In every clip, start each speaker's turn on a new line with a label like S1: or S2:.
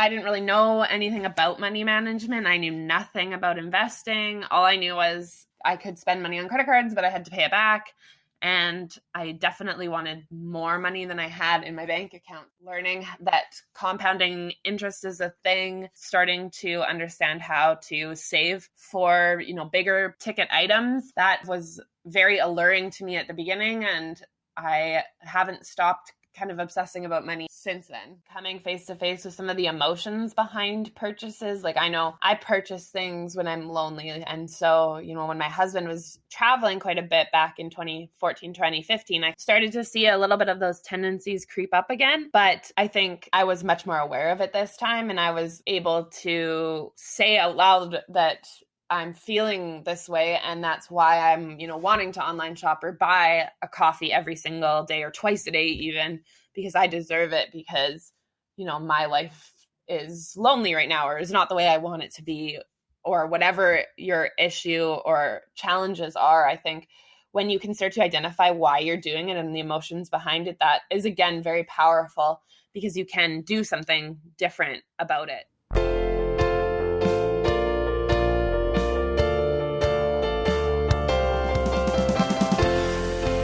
S1: I didn't really know anything about money management. I knew nothing about investing. All I knew was I could spend money on credit cards, but I had to pay it back. And I definitely wanted more money than I had in my bank account. Learning that compounding interest is a thing, starting to understand how to save for, bigger ticket items. That was very alluring to me at the beginning, and I haven't stopped kind of obsessing about money since then. Coming face to face with some of the emotions behind purchases. Like, I know I purchase things when I'm lonely. And so, when my husband was traveling quite a bit back in 2014, 2015, I started to see a little bit of those tendencies creep up again. But I think I was much more aware of it this time. And I was able to say out loud that I'm feeling this way, and that's why I'm, wanting to online shop or buy a coffee every single day or twice a day even, because I deserve it, because, my life is lonely right now or is not the way I want it to be, or whatever your issue or challenges are. I think when you can start to identify why you're doing it and the emotions behind it, that is, again, very powerful, because you can do something different about it.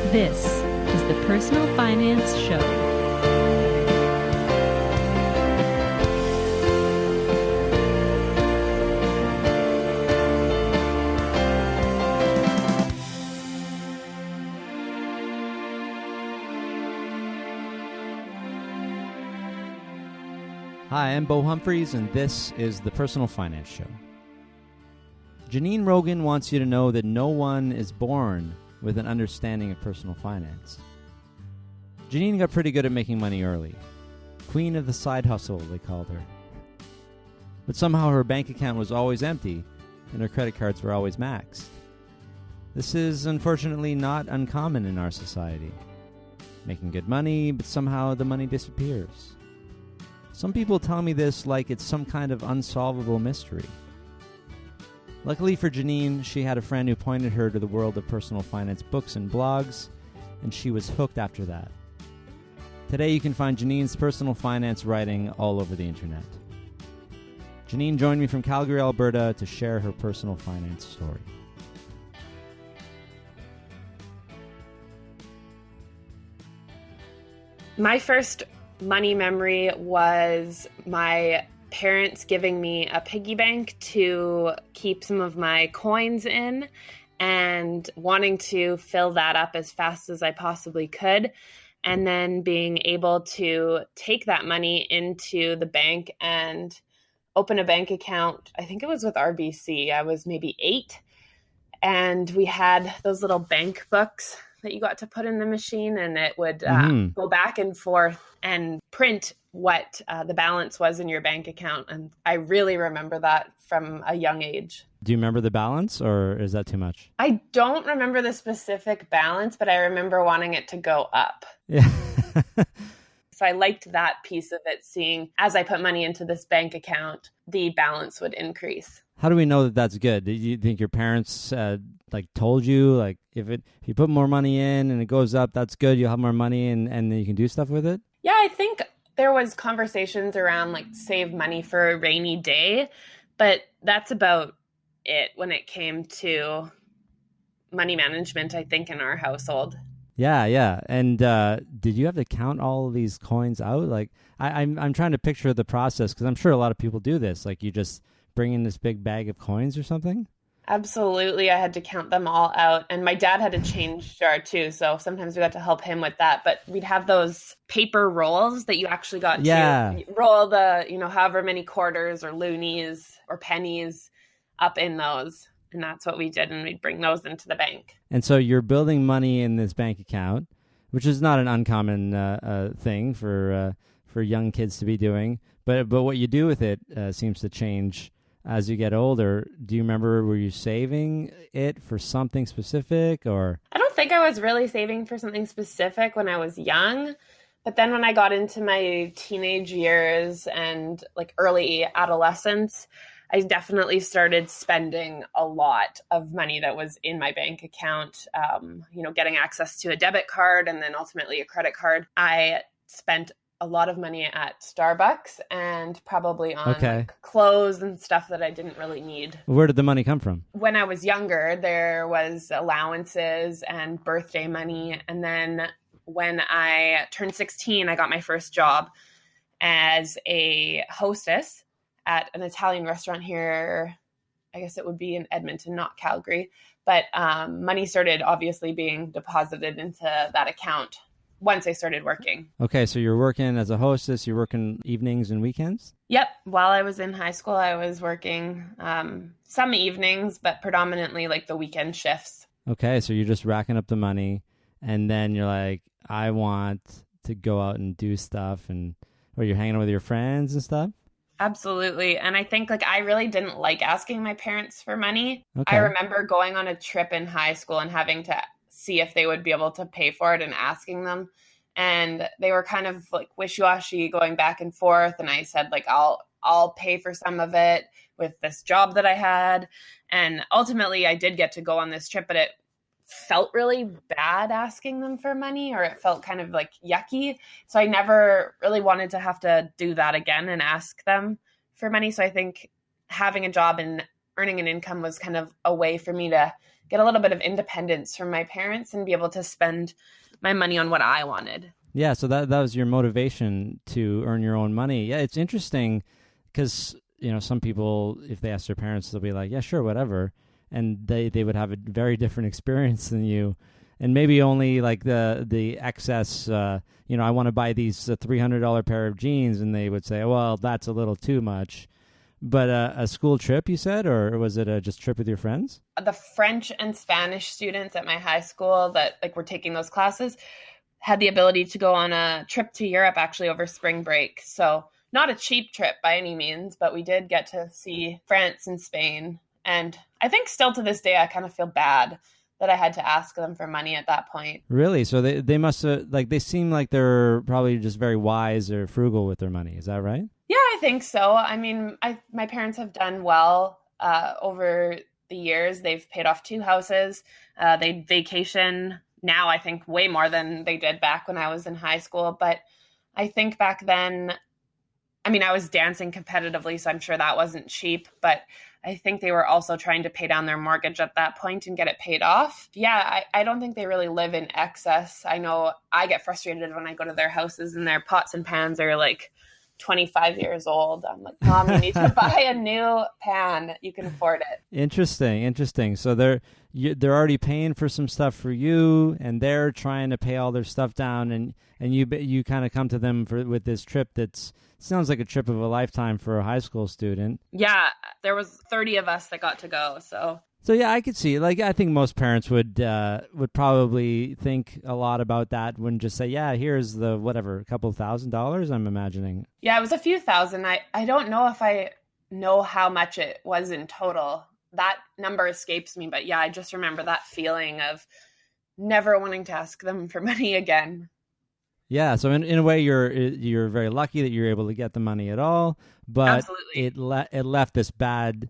S2: This is the Personal Finance Show.
S3: Hi, I'm Bo Humphreys, and this is the Personal Finance Show. Janine Rogan wants you to know that no one is born with an understanding of personal finance. Janine got pretty good at making money early. Queen of the side hustle, they called her. But somehow her bank account was always empty, and her credit cards were always maxed. This is unfortunately not uncommon in our society. Making good money, but somehow the money disappears. Some people tell me this like it's some kind of unsolvable mystery. Luckily for Janine, she had a friend who pointed her to the world of personal finance books and blogs, and she was hooked after that. Today you can find Janine's personal finance writing all over the internet. Janine joined me from Calgary, Alberta to share her personal finance story.
S1: My first money memory was my parents giving me a piggy bank to keep some of my coins in, and wanting to fill that up as fast as I possibly could, and then being able to take that money into the bank and open a bank account. I think it was with RBC. I was maybe 8, and we had those little bank books that you got to put in the machine, and it would go back and forth and print what the balance was in your bank account. And I really remember that from a young age.
S3: Do you remember the balance, or is that too much?
S1: I don't remember the specific balance, but I remember wanting it to go up.
S3: Yeah.
S1: So I liked that piece of it, seeing as I put money into this bank account, the balance would increase.
S3: How do we know that that's good? Do you think your parents told you, like, if you put more money in and it goes up, that's good, you'll have more money and then you can do stuff with it?
S1: Yeah, I think there was conversations around like save money for a rainy day, but that's about it when it came to money management, I think, in our household.
S3: Yeah. And did you have to count all of these coins out? Like, I'm trying to picture the process, because I'm sure a lot of people do this. Like, you just bring in this big bag of coins or something?
S1: Absolutely. I had to count them all out. And my dad had a change jar too. So sometimes we got to help him with that. But we'd have those paper rolls that you actually got to roll the, however many quarters or loonies or pennies up in those. And that's what we did. And we'd bring those into the bank.
S3: And so you're building money in this bank account, which is not an uncommon thing for young kids to be doing. But what you do with it seems to change as you get older. Do you remember, were you saving it for something specific, or?
S1: I don't think I was really saving for something specific when I was young. But then when I got into my teenage years and like early adolescence, I definitely started spending a lot of money that was in my bank account, getting access to a debit card and then ultimately a credit card. I spent a lot of money at Starbucks and probably on
S3: Okay.
S1: like clothes and stuff that I didn't really need.
S3: Where did the money come from?
S1: When I was younger, there was allowances and birthday money. And then when I turned 16, I got my first job as a hostess at an Italian restaurant here. I guess it would be in Edmonton, not Calgary. But money started obviously being deposited into that account once I started working.
S3: Okay, so you're working as a hostess, you're working evenings and weekends?
S1: Yep. While I was in high school, I was working some evenings, but predominantly like the weekend shifts.
S3: Okay, so you're just racking up the money, and then you're like, I want to go out and do stuff, or you're hanging out with your friends and stuff?
S1: Absolutely. And I think like I really didn't like asking my parents for money.
S3: Okay.
S1: I remember going on a trip in high school and having to see if they would be able to pay for it and asking them. And they were kind of like wishy-washy, going back and forth. And I said, like, I'll pay for some of it with this job that I had. And ultimately I did get to go on this trip, but it felt really bad asking them for money, or it felt kind of like yucky. So I never really wanted to have to do that again and ask them for money. So I think having a job and earning an income was kind of a way for me to get a little bit of independence from my parents and be able to spend my money on what I wanted.
S3: Yeah, so that was your motivation to earn your own money. Yeah, it's interesting because, some people, if they ask their parents, they'll be like, yeah, sure, whatever. And they would have a very different experience than you. And maybe only like the excess, I want to buy these $300 pair of jeans, and they would say, well, that's a little too much. But a school trip, you said, or was it just trip with your friends?
S1: The French and Spanish students at my high school that like were taking those classes had the ability to go on a trip to Europe actually over spring break. So not a cheap trip by any means, but we did get to see France and Spain. And I think still to this day, I kind of feel bad that I had to ask them for money at that point.
S3: Really? So they must have, they seem like they're probably just very wise or frugal with their money. Is that right?
S1: Yeah, I think so. I mean, my parents have done well over the years. They've paid off 2 houses. They vacation now, I think, way more than they did back when I was in high school. But I think back then, I mean, I was dancing competitively, so I'm sure that wasn't cheap. But I think they were also trying to pay down their mortgage at that point and get it paid off. Yeah, I don't think they really live in excess. I know I get frustrated when I go to their houses and their pots and pans are like 25 years old. I'm like, Mom, you need to buy a new pan. You can afford it.
S3: Interesting. So they're already paying for some stuff for you, and they're trying to pay all their stuff down, and you kind of come to them with this trip that sounds like a trip of a lifetime for a high school student.
S1: Yeah, there was 30 of us that got to go.
S3: So yeah, I could see. Like, I think most parents would probably think a lot about that. Wouldn't just say, "Yeah, here's the whatever, a couple $1,000s." I'm imagining.
S1: Yeah, it was a few thousand. I don't know if I know how much it was in total. That number escapes me, but yeah, I just remember that feeling of never wanting to ask them for money again.
S3: Yeah, so in a way, you're very lucky that you're able to get the money at all, but
S1: Absolutely.
S3: it left this bad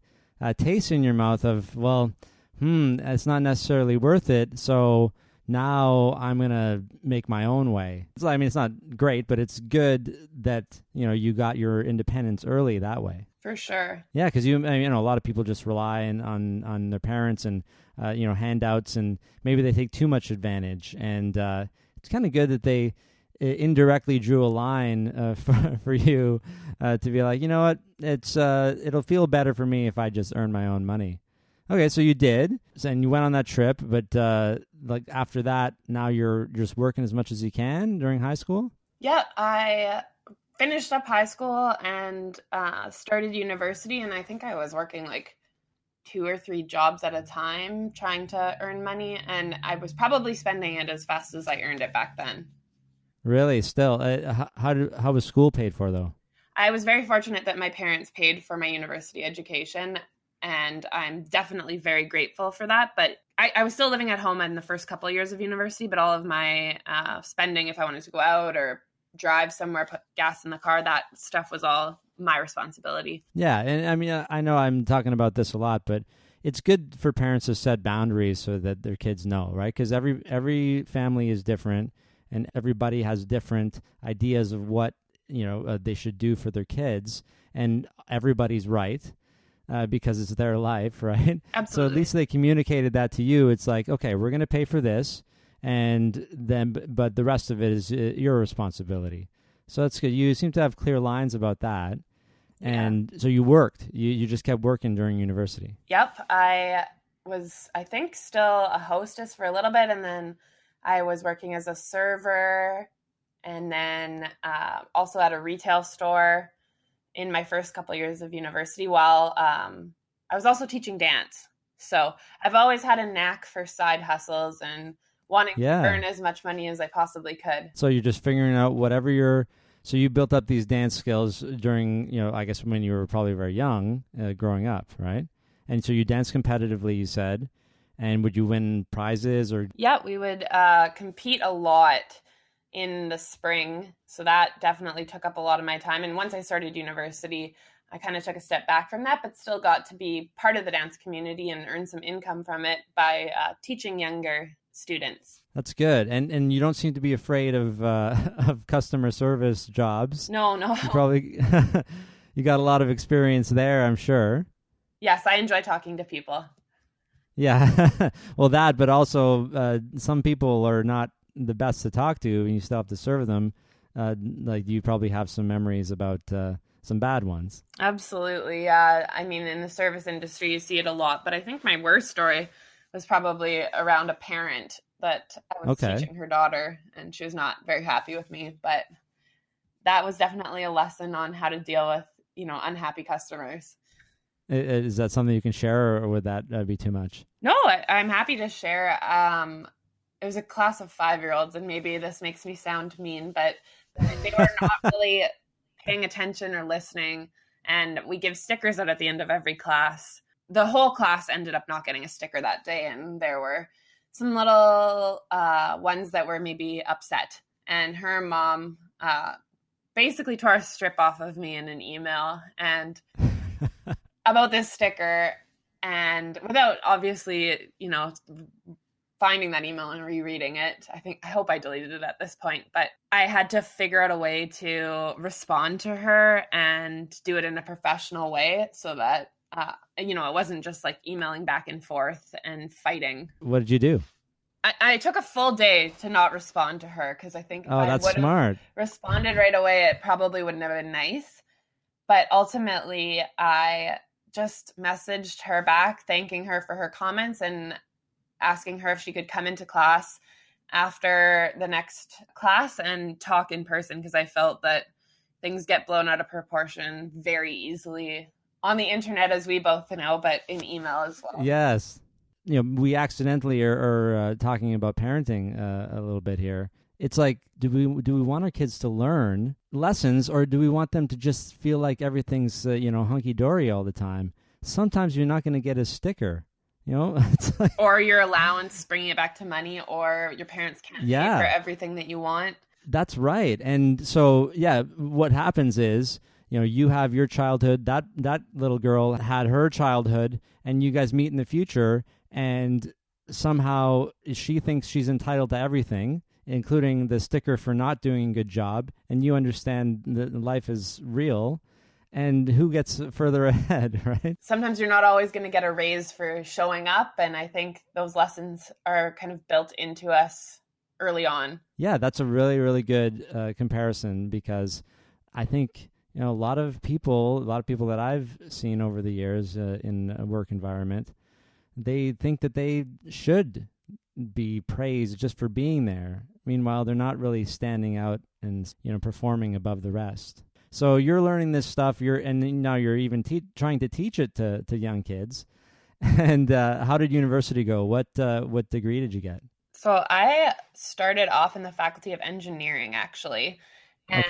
S3: taste in your mouth of, well, it's not necessarily worth it, so now I'm going to make my own way. So, I mean, it's not great, but it's good that, you got your independence early that way.
S1: For sure.
S3: Yeah, because a lot of people just rely on their parents and, handouts, and maybe they take too much advantage. And it's kind of good that they indirectly drew a line for you to be like, you know what, it'll feel better for me if I just earn my own money. Okay, so you did, and you went on that trip, but after that, now you're just working as much as you can during high school?
S1: Yeah, I finished up high school and started university, and I think I was working like 2 or 3 jobs at a time trying to earn money, and I was probably spending it as fast as I earned it back then.
S3: Really? Still, how was school paid for, though?
S1: I was very fortunate that my parents paid for my university education, and I'm definitely very grateful for that. But I was still living at home in the first couple of years of university, but all of my spending, if I wanted to go out or drive somewhere, put gas in the car, that stuff was all my responsibility.
S3: Yeah, and I mean, I know I'm talking about this a lot, but it's good for parents to set boundaries so that their kids know, right? Because every family is different. and everybody has different ideas of what they should do for their kids, and everybody's right. Because it's their life, right?
S1: Absolutely.
S3: So at least they communicated that to you. It's like, okay, we're going to pay for this, but the rest of it is your responsibility. So that's good. You seem to have clear lines about that. And so you worked. You just kept working during university.
S1: Yep. I was, I think, still a hostess for a little bit, and then I was working as a server, and then also at a retail store in my first couple of years of university, while I was also teaching dance. So I've always had a knack for side hustles and wanting to earn as much money as I possibly could.
S3: So you're just figuring out so you built up these dance skills during, I guess when you were probably very young, growing up, right? And so you danced competitively, you said, and would you win prizes or?
S1: Yeah, we would compete a lot in the spring. So that definitely took up a lot of my time. And once I started university, I kind of took a step back from that, but still got to be part of the dance community and earn some income from it by teaching younger students.
S3: That's good. And you don't seem to be afraid of customer service jobs.
S1: No.
S3: You probably you got a lot of experience there, I'm sure.
S1: Yes, I enjoy talking to people.
S3: Yeah. Well, but also some people are not the best to talk to, and you still have to serve them. Like you probably have some memories about some bad ones.
S1: Absolutely. Yeah. I mean, in the service industry, you see it a lot, but I think my worst story was probably around a parent that I was teaching her daughter, and she was not very happy with me, but that was definitely a lesson on how to deal with, unhappy customers.
S3: Is that something you can share, or would that be too much?
S1: No, I'm happy to share. It was a class of 5-year-olds, and maybe this makes me sound mean, but they were not really paying attention or listening. And we give stickers out at the end of every class. The whole class ended up not getting a sticker that day, and there were some little ones that were maybe upset. And her mom basically tore a strip off of me in an email and about this sticker, and without obviously, finding that email and rereading it. I hope I deleted it at this point, but I had to figure out a way to respond to her and do it in a professional way so that, it wasn't just like emailing back and forth and fighting.
S3: What did you do?
S1: I took a full day to not respond to her because I think if I would have responded right away, it probably wouldn't have been nice. But ultimately, I just messaged her back, thanking her for her comments and asking her if she could come into class after the next class and talk in person, because I felt that things get blown out of proportion very easily on the internet, as we both know, but in email as well.
S3: Yes. We accidentally are talking about parenting a little bit here. It's like, do we want our kids to learn lessons, or do we want them to just feel like everything's hunky-dory all the time? Sometimes you're not going to get a sticker. It's like,
S1: or your allowance, bringing it back to money, or your parents can't pay for everything that you want.
S3: That's right. And so, what happens is, you have your childhood, that little girl had her childhood, and you guys meet in the future, and somehow she thinks she's entitled to everything, including the sticker for not doing a good job, and you understand that life is real. And who gets further ahead, right?
S1: Sometimes you're not always going to get a raise for showing up. And I think those lessons are kind of built into us early on. Yeah,
S3: that's a really, really good comparison, because I think, a lot of people that I've seen over the years in a work environment, they think that they should be praised just for being there. Meanwhile, they're not really standing out and, performing above the rest. So you're learning this stuff, and now you're even trying to teach it to young kids. And how did university go? What degree did you get?
S1: So I started off in the Faculty of Engineering, actually. And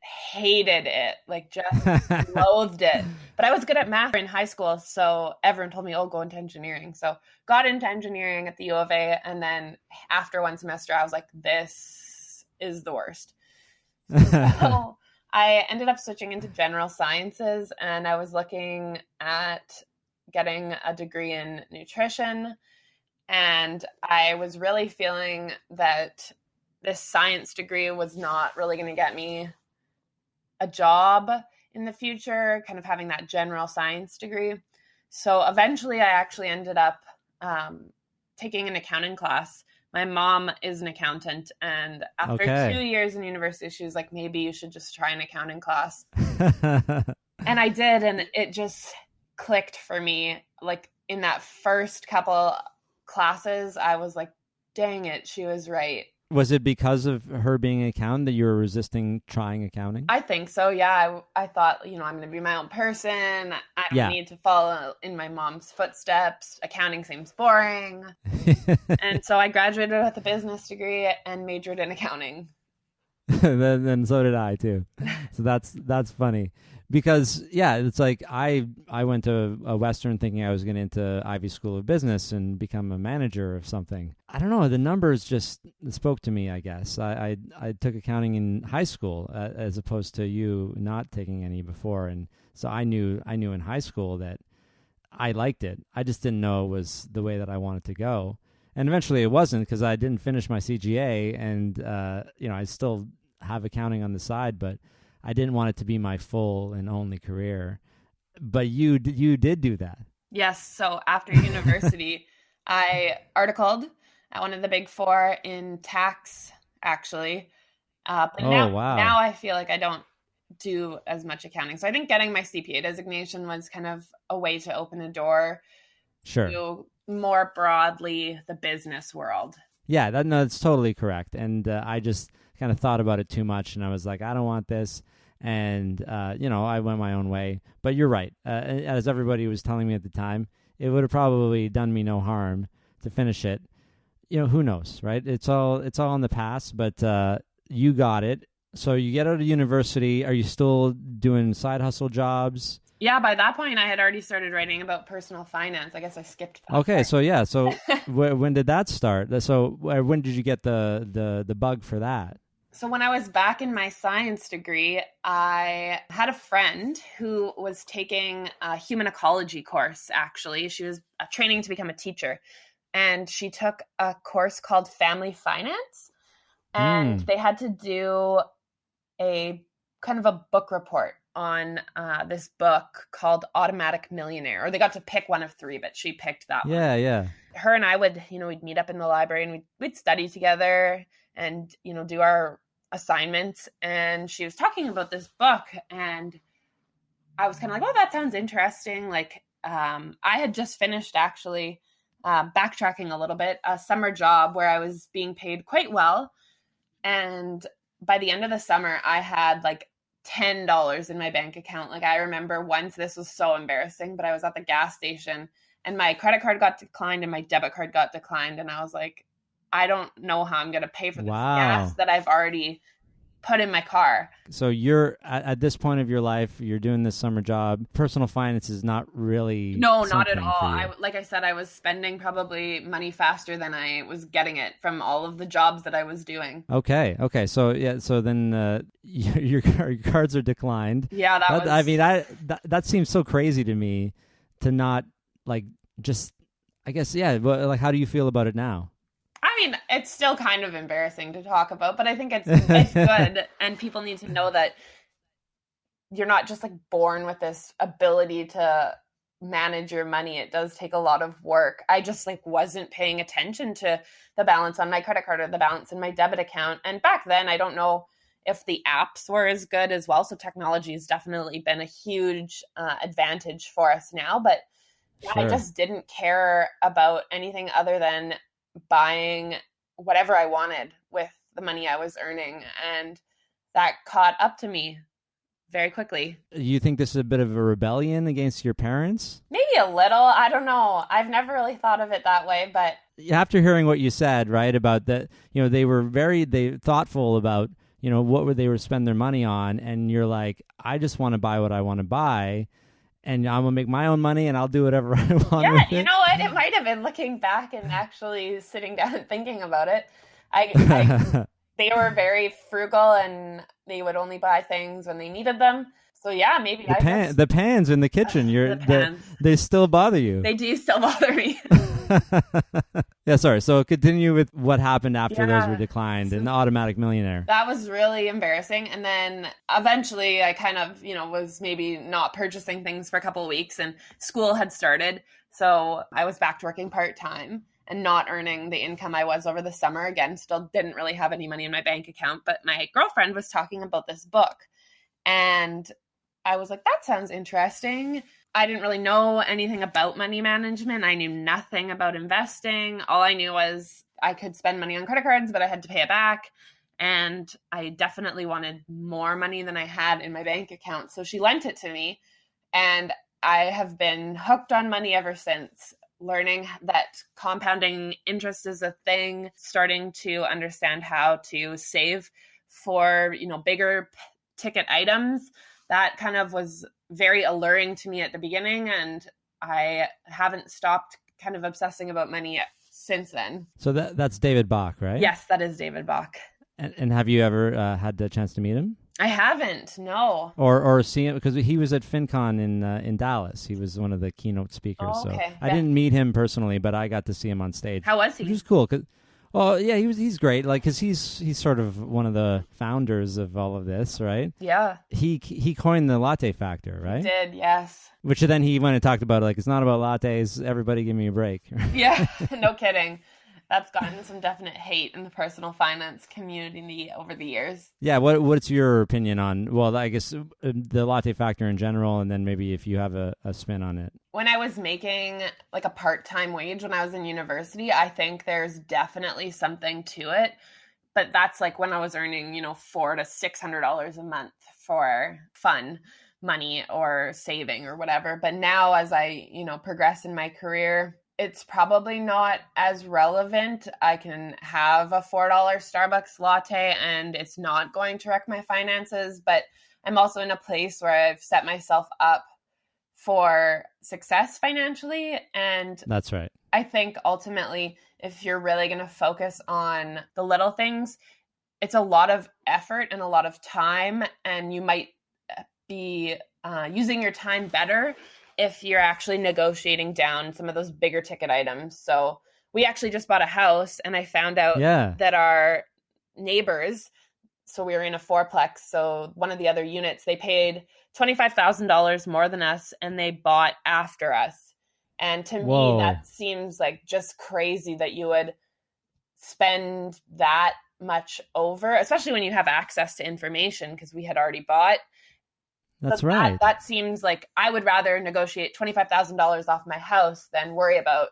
S1: hated it, just loathed it. But I was good at math in high school, so everyone told me, go into engineering. So got into engineering at the U of A, and then after one semester, I was like, this is the worst. So I ended up switching into general sciences, and I was looking at getting a degree in nutrition. And I was really feeling that this science degree was not really going to get me a job in the future, kind of having that general science degree. So eventually I actually ended up taking an accounting class. My mom is an accountant, and after 2 years in university, she was like, maybe you should just try an accounting class. And I did, and it just clicked for me. Like in that first couple classes, I was like, dang it, she was right.
S3: Was it because of her being an accountant that you were resisting trying accounting?
S1: I think so, yeah. I thought, I'm going to be my own person. I don't need to follow in my mom's footsteps. Accounting seems boring. And so I graduated with a business degree and majored in accounting.
S3: Then so did I too. So that's funny. Because, yeah, it's like I went to a Western thinking I was going into Ivy School of Business and become a manager of something. I don't know. The numbers just spoke to me, I guess. I took accounting in high school as opposed to you not taking any before. And so I knew in high school that I liked it. I just didn't know it was the way that I wanted to go. And eventually it wasn't because I didn't finish my CGA and, I still have accounting on the side, but I didn't want it to be my full and only career, but you did do that. Yes.
S1: So after university, I articled at one of the big four in tax, actually. But now I feel like I don't do as much accounting. So I think getting my CPA designation was kind of a way to open a door to more broadly the business world.
S3: Yeah, that's totally correct. And I just kind of thought about it too much, and I was like, I don't want this. And, I went my own way. But you're right. As everybody was telling me at the time, it would have probably done me no harm to finish it. Who knows, right? It's all in the past, but you got it. So you get out of university. Are you still doing side hustle jobs?
S1: Yeah, by that point, I had already started writing about personal finance. I guess I skipped that
S3: Okay,
S1: part.
S3: so yeah. So when did that start? So when did you get the bug for that?
S1: So when I was back in my science degree, I had a friend who was taking a human ecology course, actually. She was training to become a teacher. And she took a course called Family Finance. And they had to do a kind of a book report on this book called Automatic Millionaire. Or they got to pick one of three, but she picked that one.
S3: Yeah.
S1: Her and I would, we'd meet up in the library and we'd study together and, do our assignments. And she was talking about this book and I was kind of like, oh, that sounds interesting. Like, I had just finished actually backtracking a little bit, a summer job where I was being paid quite well. And by the end of the summer, I had like $10 in my bank account. Like I remember once, this was so embarrassing, but I was at the gas station and my credit card got declined and my debit card got declined. And I was like, I don't know how I'm going to pay for this gas that I've already put in my car.
S3: So you're at this point of your life, you're doing this summer job. Personal finance is not really
S1: not at all. Like I said, I was spending probably money faster than I was getting it from all of the jobs that I was doing.
S3: Okay. So so then your cards are declined.
S1: Yeah,
S3: that seems so crazy to me to not like just. I guess But like, how do you feel about it now?
S1: I mean, it's still kind of embarrassing to talk about, but I think it's good. And people need to know that you're not just like born with this ability to manage your money. It does take a lot of work. I just like wasn't paying attention to the balance on my credit card or the balance in my debit account. And back then, I don't know if the apps were as good as well. So technology has definitely been a huge advantage for us now. But I just didn't care about anything other than buying whatever I wanted with the money I was earning. And that caught up to me very quickly.
S3: You think this is a bit of a rebellion against your parents?
S1: Maybe a little. I don't know. I've never really thought of it that way, but
S3: after hearing what you said, right, about that, they were very thoughtful about, what they would spend their money on. And you're like, I just want to buy what I want to buy. And I'm going to make my own money and I'll do whatever I want.
S1: Yeah, you know what? It might have been looking back and actually sitting down and thinking about it. They were very frugal and they would only buy things when they needed them. So yeah, maybe
S3: the pans in the kitchen, they still bother you.
S1: They do still bother me.
S3: Yeah, sorry. So continue with what happened after those were declined and the automatic millionaire.
S1: That was really embarrassing. And then eventually I kind of, was maybe not purchasing things for a couple of weeks, and school had started. So I was back to working part-time and not earning the income I was over the summer. Again, still didn't really have any money in my bank account, but my girlfriend was talking about this book. And I was like, that sounds interesting. I didn't really know anything about money management. I knew nothing about investing. All I knew was I could spend money on credit cards, but I had to pay it back. And I definitely wanted more money than I had in my bank account. So she lent it to me. And I have been hooked on money ever since, learning that compounding interest is a thing, starting to understand how to save for, bigger ticket items. That kind of was very alluring to me at the beginning, and I haven't stopped kind of obsessing about money since then.
S3: So that's David Bach, right?
S1: Yes, that is David Bach.
S3: And have you ever had the chance to meet him?
S1: I haven't, no.
S3: Or see him, because he was at FinCon in Dallas. He was one of the keynote speakers.
S1: Oh, okay.
S3: So I didn't meet him personally, but I got to see him on stage.
S1: How was he?
S3: Which was cool. Yeah, he's great. Like, because he's sort of one of the founders of all of this, right?
S1: Yeah.
S3: He coined the latte factor, right?
S1: He did, yes.
S3: Which then he went and talked about, like, it's not about lattes. Everybody give me a break.
S1: Yeah, no kidding. That's gotten some definite hate in the personal finance community over the years.
S3: Yeah, what's your opinion on, well, I guess the latte factor in general, and then maybe if you have a spin on it?
S1: When I was making like a part-time wage when I was in university, I think there's definitely something to it. But that's like when I was earning, $400 to $600 a month for fun money or saving or whatever. But now as I, progress in my career, it's probably not as relevant. I can have a $4 Starbucks latte and it's not going to wreck my finances, but I'm also in a place where I've set myself up for success financially. And
S3: that's right.
S1: I think ultimately, if you're really going to focus on the little things, it's a lot of effort and a lot of time, and you might be using your time better if you're actually negotiating down some of those bigger ticket items. So we actually just bought a house, and I found out that our neighbors, so we were in a fourplex, so one of the other units, they paid $25,000 more than us, and they bought after us. And to me, that seems like just crazy that you would spend that much over, especially when you have access to information, because we had already bought.
S3: That's right.
S1: That seems like I would rather negotiate $25,000 off my house than worry about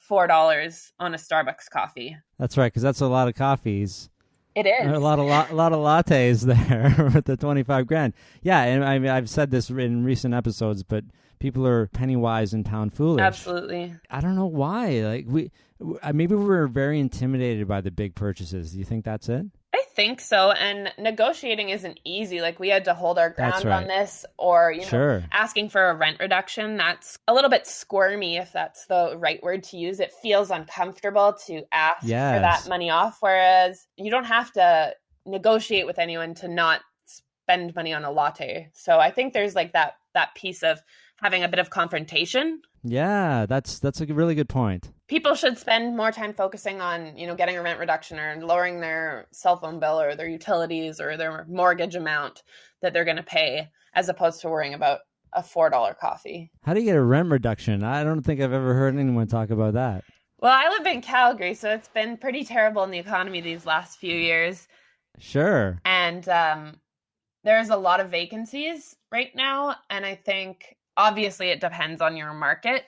S1: $4 on a Starbucks coffee.
S3: That's right, because that's a lot of coffees.
S1: It is.
S3: A lot of lattes there with the 25 grand. Yeah, and I mean, I've said this in recent episodes, but people are penny wise and pound foolish.
S1: Absolutely.
S3: I don't know why. Like maybe we're very intimidated by the big purchases. Do you think that's it?
S1: I think so. And negotiating isn't easy. Like, we had to hold our ground on this, or, asking for a rent reduction. That's a little bit squirmy, if that's the right word to use. It feels uncomfortable to ask for that money off. Whereas you don't have to negotiate with anyone to not spend money on a latte. So I think there's like that piece of having a bit of confrontation.
S3: Yeah, that's a really good point.
S1: People should spend more time focusing on, getting a rent reduction or lowering their cell phone bill or their utilities or their mortgage amount that they're going to pay, as opposed to worrying about a $4 coffee.
S3: How do you get a rent reduction? I don't think I've ever heard anyone talk about that.
S1: Well, I live in Calgary, so it's been pretty terrible in the economy these last few years.
S3: Sure.
S1: And there's a lot of vacancies right now, and I think obviously it depends on your market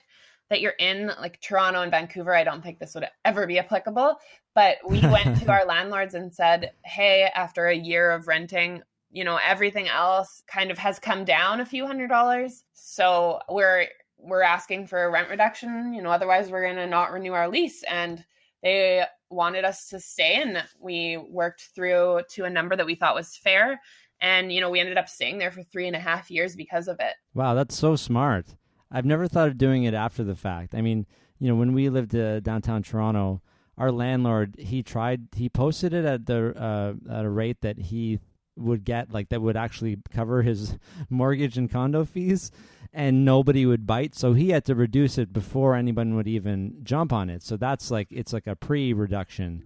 S1: that you're in. Like Toronto and Vancouver, I don't think this would ever be applicable, but we went to our landlords and said, hey, after a year of renting, everything else kind of has come down a few $100s. So we're asking for a rent reduction, otherwise we're going to not renew our lease. And they wanted us to stay, and we worked through to a number that we thought was fair. And, we ended up staying there for 3.5 years because of it. Wow,
S3: that's so smart. I've never thought of doing it after the fact. I mean, when we lived downtown Toronto, our landlord, he posted it at a rate that he would get, like that would actually cover his mortgage and condo fees, and nobody would bite. So he had to reduce it before anyone would even jump on it. So that's like, it's like a pre-reduction,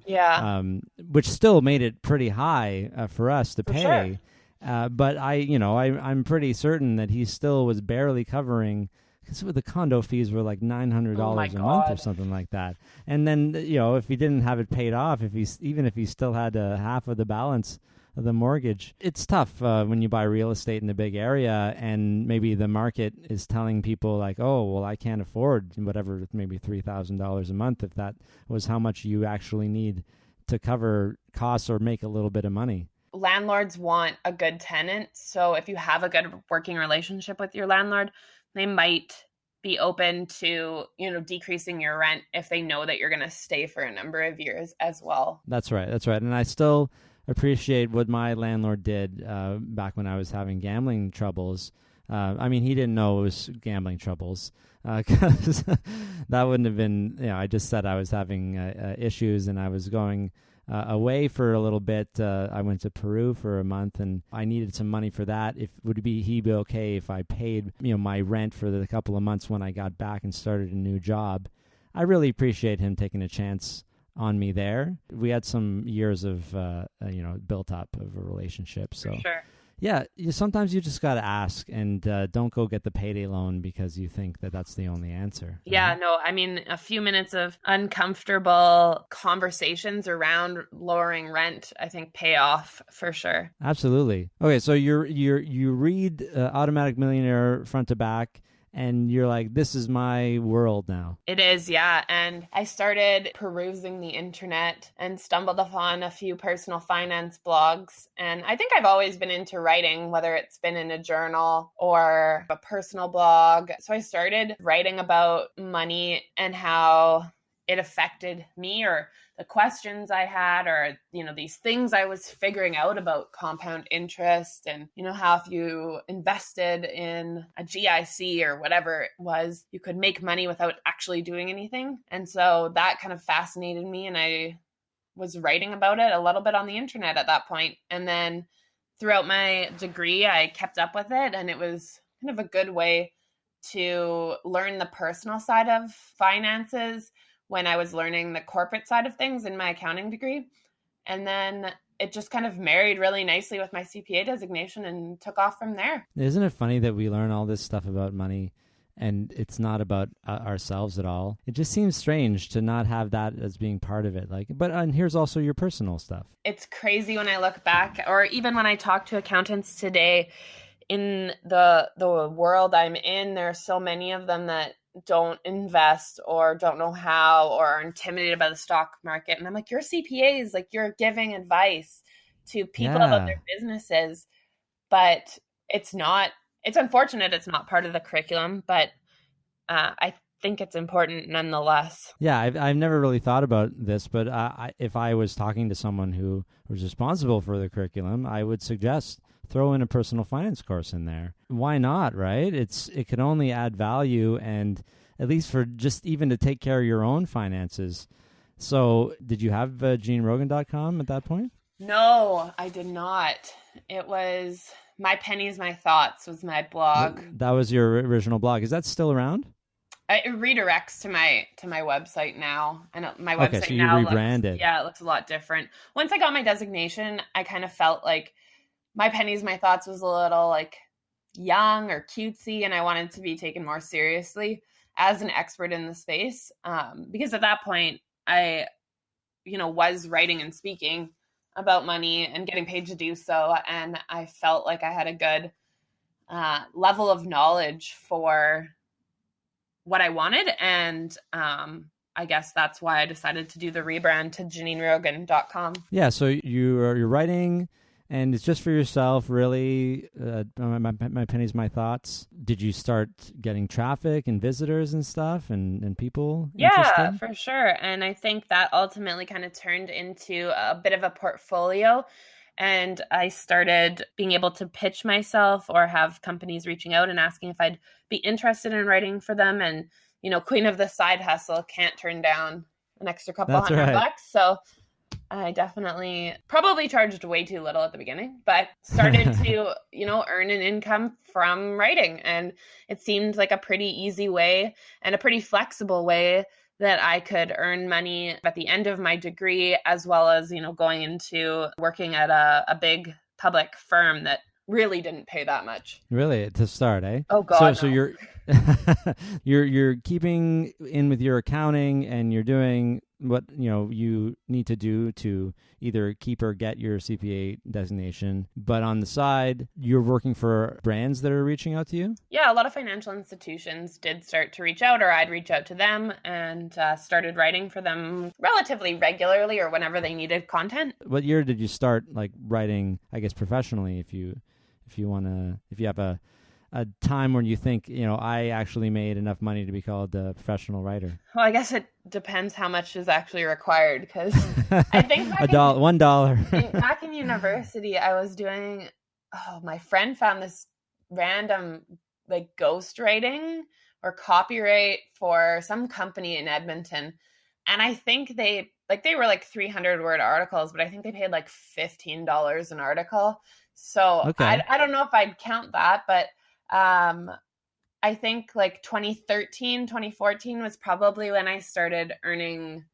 S3: which still made it pretty high for us to pay. Sure. But I'm pretty certain that he still was barely covering, because the condo fees were like $900 a month or something like that. And then, if he didn't have it paid off, even if he still had half of the balance of the mortgage, it's tough when you buy real estate in a big area and maybe the market is telling people like, oh, well, I can't afford whatever, maybe $3,000 a month, if that was how much you actually need to cover costs or make a little bit of money.
S1: Landlords want a good tenant. So if you have a good working relationship with your landlord, they might be open to, decreasing your rent if they know that you're going to stay for a number of years as well.
S3: That's right. And I still appreciate what my landlord did back when I was having gambling troubles. He didn't know it was gambling troubles, because that wouldn't have been, I just said I was having issues and I was going away for a little bit. I went to Peru for a month and I needed some money for that. He'd be okay if I paid, my rent for the couple of months when I got back and started a new job. I really appreciate him taking a chance on me there. We had some years of, built up of a relationship. So,
S1: for sure.
S3: Yeah, sometimes you just got to ask, and don't go get the payday loan because you think that that's the only answer.
S1: Yeah, no, a few minutes of uncomfortable conversations around lowering rent, I think, pay off for sure.
S3: Absolutely. Okay, so you read Automatic Millionaire front to back, and you're like, this is my world now.
S1: It is, yeah. And I started perusing the internet and stumbled upon a few personal finance blogs. And I think I've always been into writing, whether it's been in a journal or a personal blog. So I started writing about money and how it affected me, or the questions I had, or, these things I was figuring out about compound interest, and, how if you invested in a GIC or whatever it was, you could make money without actually doing anything. And so that kind of fascinated me, and I was writing about it a little bit on the internet at that point. And then throughout my degree, I kept up with it, and it was kind of a good way to learn the personal side of finances when I was learning the corporate side of things in my accounting degree. And then it just kind of married really nicely with my CPA designation and took off from there.
S3: Isn't it funny that we learn all this stuff about money and it's not about ourselves at all? It just seems strange to not have that as being part of it. And here's also your personal stuff.
S1: It's crazy when I look back, or even when I talk to accountants today, in the world I'm in, there are so many of them that don't invest or don't know how, or are intimidated by the stock market. And I'm like, you're CPAs, like, you're giving advice to people about their businesses, but it's unfortunate it's not part of the curriculum, but I think it's important nonetheless.
S3: Yeah, I've never really thought about this, but if I was talking to someone who was responsible for the curriculum, I would suggest throw in a personal finance course in there. Why not, right? It can only add value, and at least for just even to take care of your own finances. So did you have JaneRogan.com at that point?
S1: No, I did not. It was My Pennies, My Thoughts was my blog.
S3: That was your original blog. Is that still around?
S1: It redirects to my website now, and my website
S3: okay, so
S1: now
S3: you rebranded.
S1: It looks a lot different. Once I got my designation, I kind of felt like My Pennies, My Thoughts was a little like young or cutesy, and I wanted to be taken more seriously as an expert in the space. Because at that point, I, was writing and speaking about money and getting paid to do so, and I felt like I had a good level of knowledge for what I wanted, and I guess that's why I decided to do the rebrand to JanineRogan.com.
S3: Yeah, so you're writing, and it's just for yourself, really. My Pennies, My Thoughts. Did you start getting traffic and visitors and stuff and people interested?
S1: Yeah, for sure. And I think that ultimately kind of turned into a bit of a portfolio. And I started being able to pitch myself or have companies reaching out and asking if I'd be interested in writing for them. And, queen of the side hustle, can't turn down an extra couple $100 bucks. So I definitely probably charged way too little at the beginning, but started to, earn an income from writing. And it seemed like a pretty easy way and a pretty flexible way that I could earn money at the end of my degree, as well as, going into working at a big public firm that really didn't pay that much.
S3: Really, to start, eh?
S1: Oh God.
S3: So you're you're keeping in with your accounting, and you're doing what you need to do to either keep or get your CPA designation. But on the side, you're working for brands that are reaching out to you?
S1: Yeah, a lot of financial institutions did start to reach out, or I'd reach out to them, and started writing for them relatively regularly or whenever they needed content.
S3: What year did you start writing, I guess, professionally, if you have a time when you think, I actually made enough money to be called a professional writer?
S1: Well, I guess it depends how much is actually required, because I think
S3: $1.
S1: Back in university, I was doing, my friend found this random ghostwriting or copyright for some company in Edmonton. And I think they were 300-word articles, but I think they paid $15 an article. So okay. I don't know if I'd count that, but I think 2013, 2014 was probably when I started earning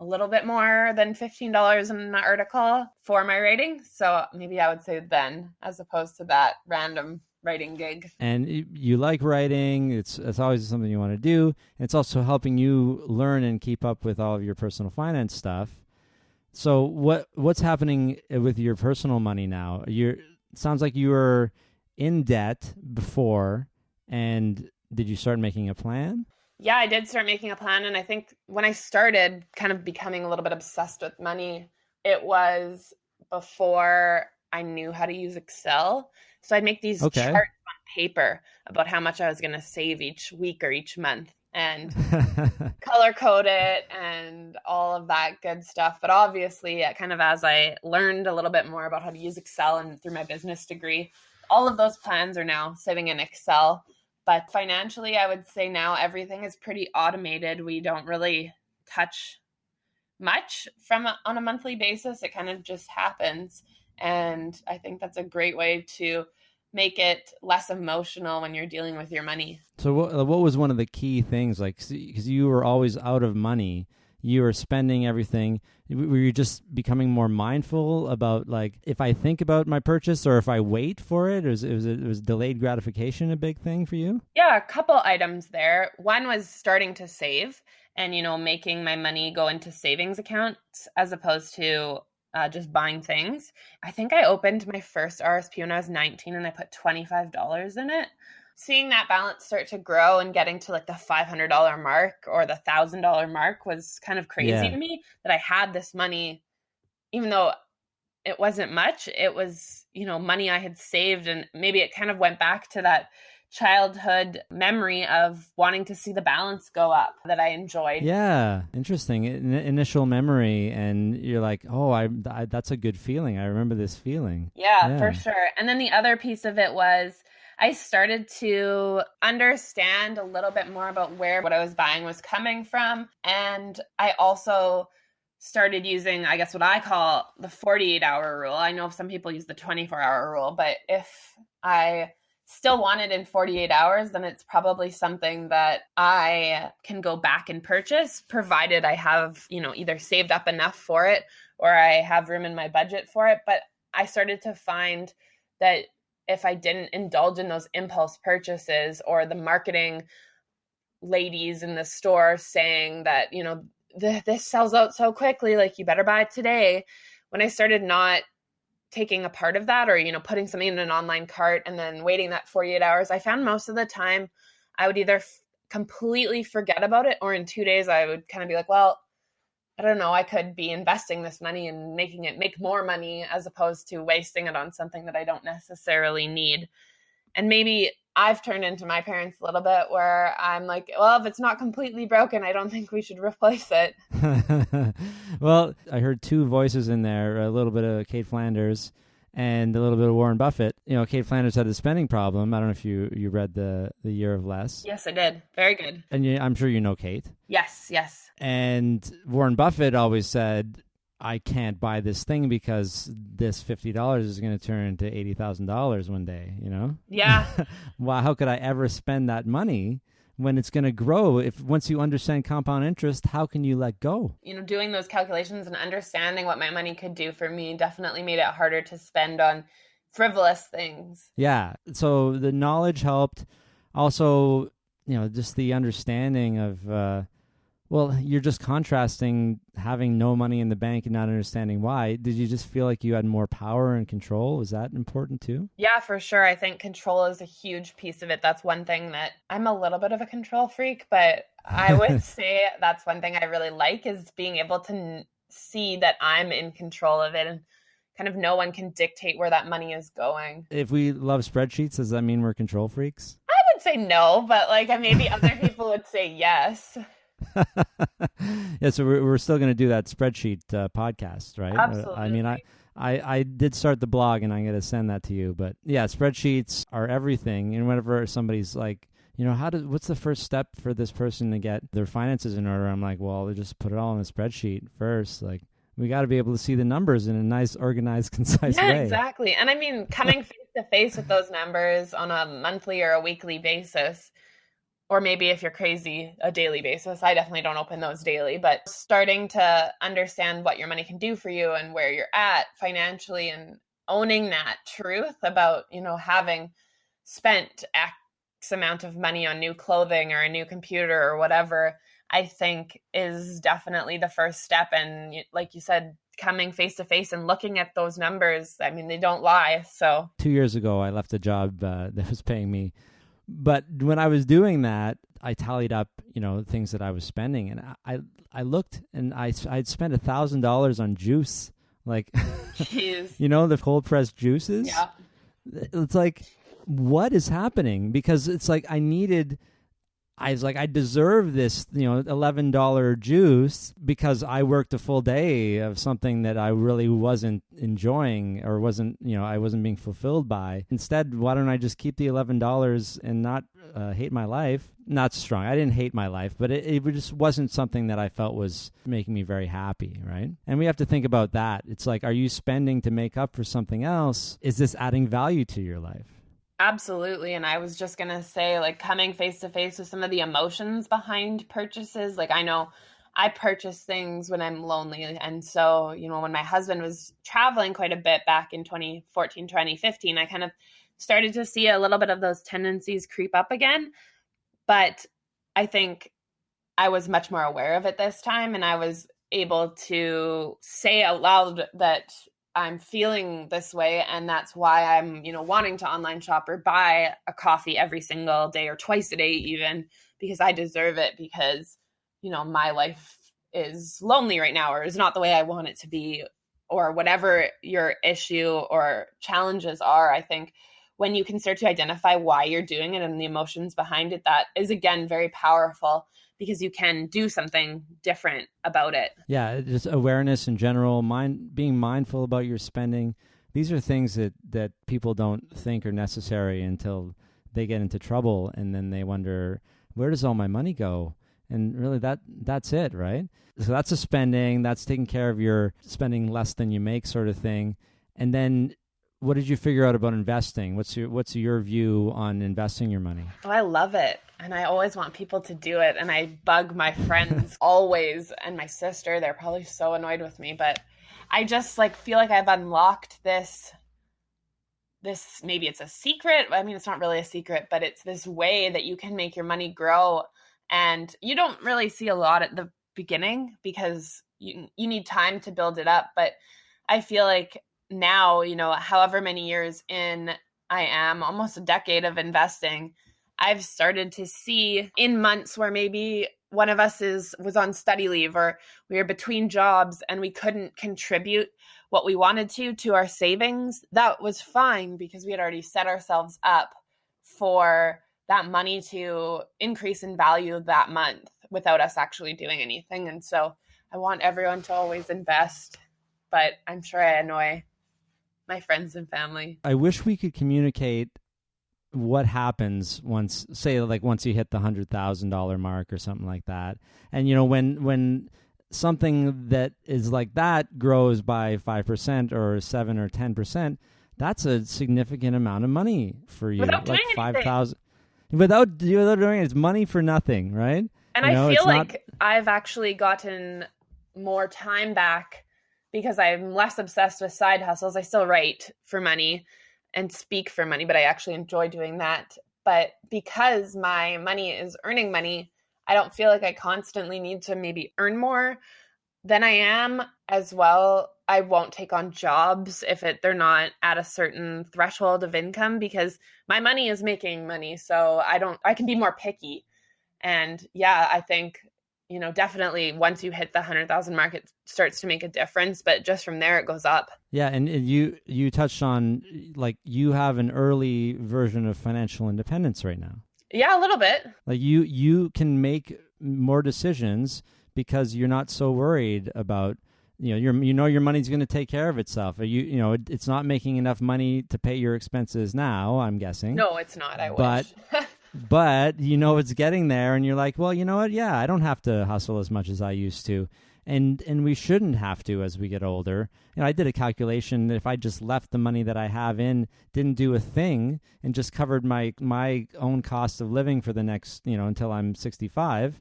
S1: a little bit more than $15 an article for my writing. So maybe I would say then, as opposed to that random writing gig.
S3: And you like writing. It's always something you want to do. It's also helping you learn and keep up with all of your personal finance stuff. So what's happening with your personal money now? It sounds like you were in debt before, and did you start making a plan?
S1: Yeah, I did start making a plan, and I think when I started kind of becoming a little bit obsessed with money, it was before I knew how to use Excel. So I'd make these charts on paper about how much I was going to save each week or each month, and color code it and all of that good stuff. But obviously, kind of as I learned a little bit more about how to use Excel and through my business degree, all of those plans are now sitting in Excel. But financially, I would say now everything is pretty automated. We don't really touch much on a monthly basis. It kind of just happens. And I think that's a great way to make it less emotional when you're dealing with your money.
S3: So what was one of the key things, because you were always out of money, you were spending everything. Were you just becoming more mindful about if I think about my purchase or if I wait for it? Was delayed gratification a big thing for you?
S1: Yeah, a couple items there. One was starting to save and, making my money go into savings accounts as opposed to just buying things. I think I opened my first RSP when I was 19 and I put $25 in it. Seeing that balance start to grow and getting to the $500 mark or the $1,000 mark was kind of crazy to me, that I had this money, even though it wasn't much. It was, money I had saved, and maybe it kind of went back to that childhood memory of wanting to see the balance go up that I enjoyed.
S3: Yeah, interesting. Initial memory, and you're like, oh, that's a good feeling. I remember this feeling.
S1: Yeah, for sure. And then the other piece of it was I started to understand a little bit more about where what I was buying was coming from. And I also started using, I guess, what I call the 48-hour rule. I know some people use the 24-hour rule, but if I still want it in 48 hours, then it's probably something that I can go back and purchase, provided I have, either saved up enough for it or I have room in my budget for it. But I started to find that if I didn't indulge in those impulse purchases, or the marketing ladies in the store saying that, this sells out so quickly, you better buy it today. When I started not taking a part of that, or, putting something in an online cart and then waiting that 48 hours, I found most of the time I would either completely forget about it, or in 2 days I would kind of be like, well, I don't know, I could be investing this money and making it make more money as opposed to wasting it on something that I don't necessarily need. And maybe I've turned into my parents a little bit, where I'm like, well, if it's not completely broken, I don't think we should replace it.
S3: Well, I heard two voices in there, a little bit of Kate Flanders and a little bit of Warren Buffett. Kate Flanders had a spending problem. I don't know if you read the Year of Less.
S1: Yes, I did. Very good.
S3: And I'm sure you know Kate.
S1: Yes.
S3: And Warren Buffett always said, I can't buy this thing because this $50 is going to turn into $80,000 one day, you know?
S1: Yeah.
S3: Well, how could I ever spend that money when it's going to grow? If once you understand compound interest, how can you let go?
S1: You know, doing those calculations and understanding what my money could do for me definitely made it harder to spend on frivolous things.
S3: Yeah. So the knowledge helped. Also, just the understanding of, you're just contrasting having no money in the bank and not understanding why. Did you just feel like you had more power and control? Was that important too?
S1: Yeah, for sure. I think control is a huge piece of it. That's one thing that I'm a little bit of a control freak, but I would say that's one thing I really like is being able to see that I'm in control of it and kind of no one can dictate where that money is going.
S3: If we love spreadsheets, does that mean we're control freaks?
S1: I would say no, but like maybe other people would say yes.
S3: Yeah, so we're still going to do that spreadsheet podcast, right?
S1: Absolutely.
S3: I mean, I did start the blog, and I'm going to send that to you. But yeah, spreadsheets are everything. And whenever somebody's like, what's the first step for this person to get their finances in order? I'm like, well, they just put it all in a spreadsheet first. Like, we got to be able to see the numbers in a nice, organized, concise way.
S1: Yeah, exactly. And I mean, coming face to face with those numbers on a monthly or a weekly basis, or maybe if you're crazy, a daily basis. I definitely don't open those daily, but starting to understand what your money can do for you and where you're at financially and owning that truth about, having spent X amount of money on new clothing or a new computer or whatever, I think is definitely the first step. And like you said, coming face to face and looking at those numbers, I mean, they don't lie. So
S3: 2 years ago, I left a job that was paying me. But when I was doing that, I tallied up, things that I was spending, and I looked, and I'd spent $1,000 on juice, like,
S1: jeez.
S3: The cold pressed juices.
S1: Yeah.
S3: It's like, what is happening? Because it's like I was like, I deserve this, $11 juice because I worked a full day of something that I really wasn't enjoying or wasn't, I wasn't being fulfilled by. Instead, why don't I just keep the $11 and not hate my life? Not strong. I didn't hate my life, but it just wasn't something that I felt was making me very happy, right? And we have to think about that. It's like, are you spending to make up for something else? Is this adding value to your life?
S1: Absolutely. And I was just going to say, like, coming face to face with some of the emotions behind purchases. Like, I know I purchase things when I'm lonely. And so, when my husband was traveling quite a bit back in 2014, 2015, I kind of started to see a little bit of those tendencies creep up again. But I think I was much more aware of it this time. And I was able to say out loud that I'm feeling this way, and that's why I'm, wanting to online shop or buy a coffee every single day or twice a day even, because I deserve it, because, my life is lonely right now or is not the way I want it to be, or whatever your issue or challenges are. I think when you can start to identify why you're doing it and the emotions behind it, that is, again, very powerful, because you can do something different about it.
S3: Yeah, just awareness in general, being mindful about your spending. These are things that people don't think are necessary until they get into trouble, and then they wonder, where does all my money go? And really, that's it, right? So that's a spending. That's taking care of your spending less than you make sort of thing. And then what did you figure out about investing? What's your view on investing your money?
S1: Oh, I love it. And I always want people to do it. And I bug my friends always, and my sister. They're probably so annoyed with me, but I just feel like I've unlocked this, maybe it's a secret. I mean, it's not really a secret, but it's this way that you can make your money grow. And you don't really see a lot at the beginning because you need time to build it up. But I feel like now, however many years in I am, almost a decade of investing, I've started to see in months where maybe one of us was on study leave, or we were between jobs and we couldn't contribute what we wanted to our savings. That was fine, because we had already set ourselves up for that money to increase in value that month without us actually doing anything. And so I want everyone to always invest, but I'm sure I annoy my friends and family.
S3: I wish we could communicate what happens once you hit the $100,000 mark or something like that. And when something that is like that grows by 5% or 7 or 10%, that's a significant amount of money for you.
S1: Without
S3: like
S1: doing
S3: 5,000 without doing it, it's money for nothing, right?
S1: And I feel like I've actually gotten more time back because I'm less obsessed with side hustles. I still write for money and speak for money, but I actually enjoy doing that. But because my money is earning money, I don't feel like I constantly need to maybe earn more than I am as well. I won't take on jobs if they're not at a certain threshold of income because my money is making money. So I can be more picky. And yeah, I think, definitely once you hit the 100,000 mark, it starts to make a difference. But just from there, it goes up.
S3: Yeah. And you touched on, like, you have an early version of financial independence right now.
S1: Yeah, a little bit.
S3: Like you can make more decisions because you're not so worried about, your money's going to take care of itself. It's not making enough money to pay your expenses now, I'm guessing.
S1: No, it's not. I wish.
S3: But it's getting there, and you're like, well, you know what? Yeah, I don't have to hustle as much as I used to. And we shouldn't have to as we get older. I did a calculation that if I just left the money that I have in, didn't do a thing, and just covered my own cost of living for the next, until I'm 65,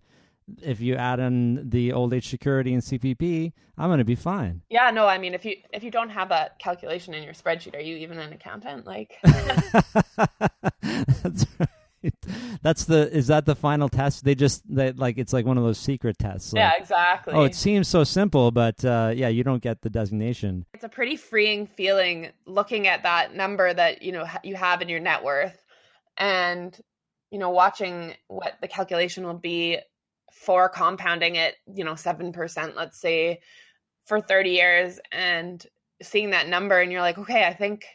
S3: if you add in the old age security and CPP, I'm going to be fine.
S1: Yeah, no, I mean, if you don't have that calculation in your spreadsheet, are you even an accountant? Like,
S3: that's right. Is that the final test? It's like one of those secret tests. Like,
S1: yeah, exactly.
S3: Oh, it seems so simple, but you don't get the designation.
S1: It's a pretty freeing feeling looking at that number that, you have in your net worth and, watching what the calculation will be for compounding it, 7%, let's say, for 30 years and seeing that number. And you're like, okay, I think,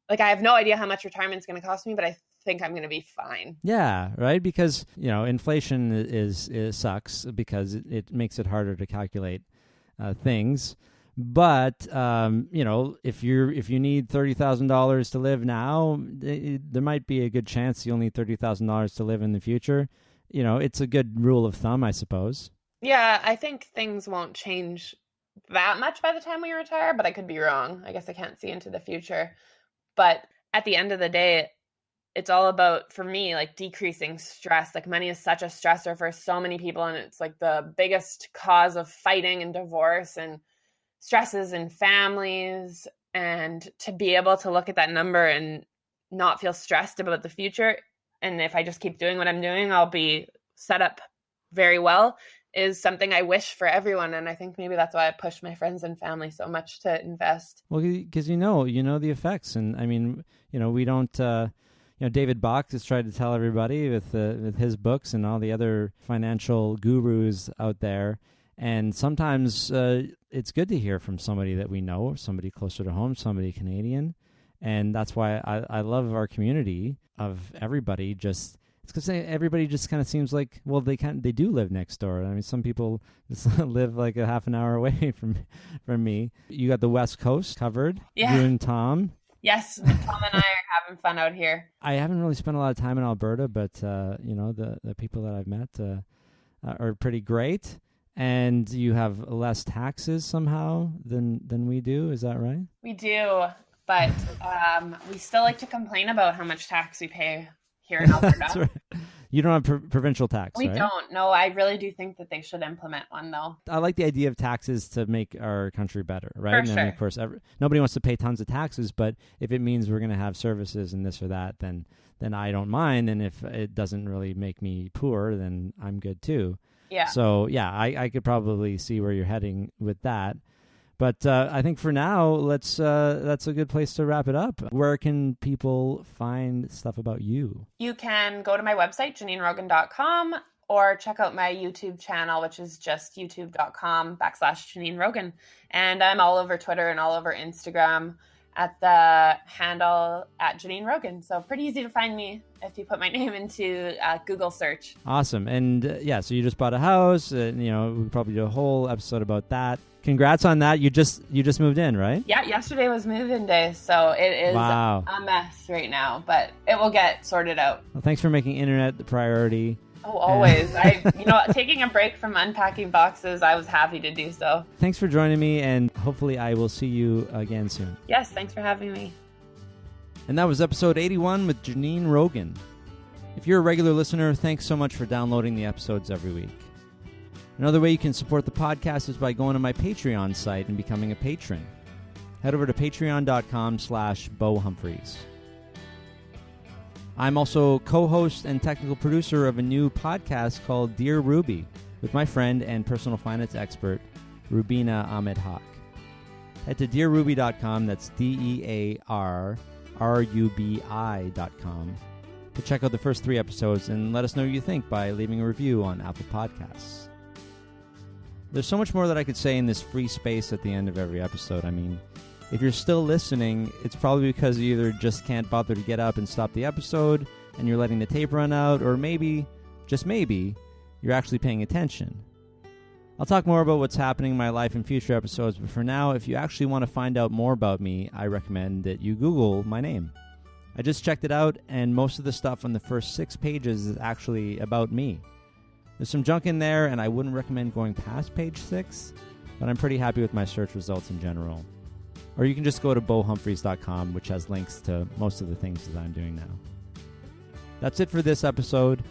S1: like, I have no idea how much retirement's going to cost me, but I think I'm going to be fine.
S3: Yeah, right? Because, inflation is sucks because it makes it harder to calculate things. But, if you need $30,000 to live now, there might be a good chance you'll need $30,000 to live in the future. It's a good rule of thumb, I suppose.
S1: Yeah, I think things won't change that much by the time we retire, but I could be wrong. I guess I can't see into the future. But at the end of the day, it's all about, for me, like, decreasing stress. Like, money is such a stressor for so many people, and it's like the biggest cause of fighting and divorce and stresses in families. And to be able to look at that number and not feel stressed about the future, and if I just keep doing what I'm doing, I'll be set up very well, is something I wish for everyone. And I think maybe that's why I push my friends and family so much to invest.
S3: Well, because the effects. And I mean, we don't, David Bach has tried to tell everybody with his books and all the other financial gurus out there. And sometimes it's good to hear from somebody that we know, somebody closer to home, somebody Canadian. And that's why I love our community of everybody. It's because everybody just kind of seems like, well, they do live next door. I mean, some people just live like a half an hour away from me. You got the West Coast covered.
S1: Yeah.
S3: You and Tom.
S1: Yes, Tom and I are having fun out here.
S3: I haven't really spent a lot of time in Alberta, but the people that I've met are pretty great. And you have less taxes somehow than we do. Is that right?
S1: We do, but we still like to complain about how much tax we pay here in Alberta.
S3: That's right. You don't have provincial tax,
S1: We
S3: right?
S1: don't. No, I really do think that they should implement one, though.
S3: I like the idea of taxes to make our country better, right?
S1: For
S3: and then,
S1: sure.
S3: of course, nobody wants to pay tons of taxes, but if it means we're going to have services and this or that, then I don't mind. And if it doesn't really make me poor, then I'm good too.
S1: Yeah.
S3: So, yeah, I could probably see where you're heading with that. But I think for now, that's a good place to wrap it up. Where can people find stuff about you?
S1: You can go to my website, JanineRogan.com, or check out my YouTube channel, which is just youtube.com/Janine Rogan. And I'm all over Twitter and all over Instagram at the handle at Janine Rogan. So pretty easy to find me if you put my name into Google search.
S3: Awesome. And so you just bought a house. We could probably do a whole episode about that. Congrats on that. You just moved in, right?
S1: Yeah, yesterday was move-in day, so it is a mess right now, but it will get sorted out.
S3: Well, thanks for making internet the priority.
S1: Oh, always. Taking a break from unpacking boxes, I was happy to do so.
S3: Thanks for joining me, and hopefully I will see you again soon.
S1: Yes, thanks for having me.
S3: And that was episode 81 with Janine Rogan. If you're a regular listener, thanks so much for downloading the episodes every week. Another way you can support the podcast is by going to my Patreon site and becoming a patron. Head over to patreon.com/BoHumphreys. I'm also co-host and technical producer of a new podcast called Dear Ruby with my friend and personal finance expert, Rubina Ahmed Haq. Head to dearruby.com, that's DearRubi.com, to check out the first 3 episodes and let us know what you think by leaving a review on Apple Podcasts. There's so much more that I could say in this free space at the end of every episode. I mean, if you're still listening, it's probably because you either just can't bother to get up and stop the episode and you're letting the tape run out, or maybe, just maybe, you're actually paying attention. I'll talk more about what's happening in my life in future episodes, but for now, if you actually want to find out more about me, I recommend that you Google my name. I just checked it out, and most of the stuff on the first 6 pages is actually about me. There's some junk in there, and I wouldn't recommend going past page 6, but I'm pretty happy with my search results in general. Or you can just go to BoHumphreys.com, which has links to most of the things that I'm doing now. That's it for this episode.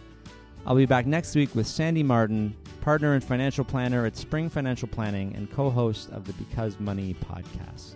S3: I'll be back next week with Sandy Martin, partner and financial planner at Spring Financial Planning and co-host of the Because Money podcast.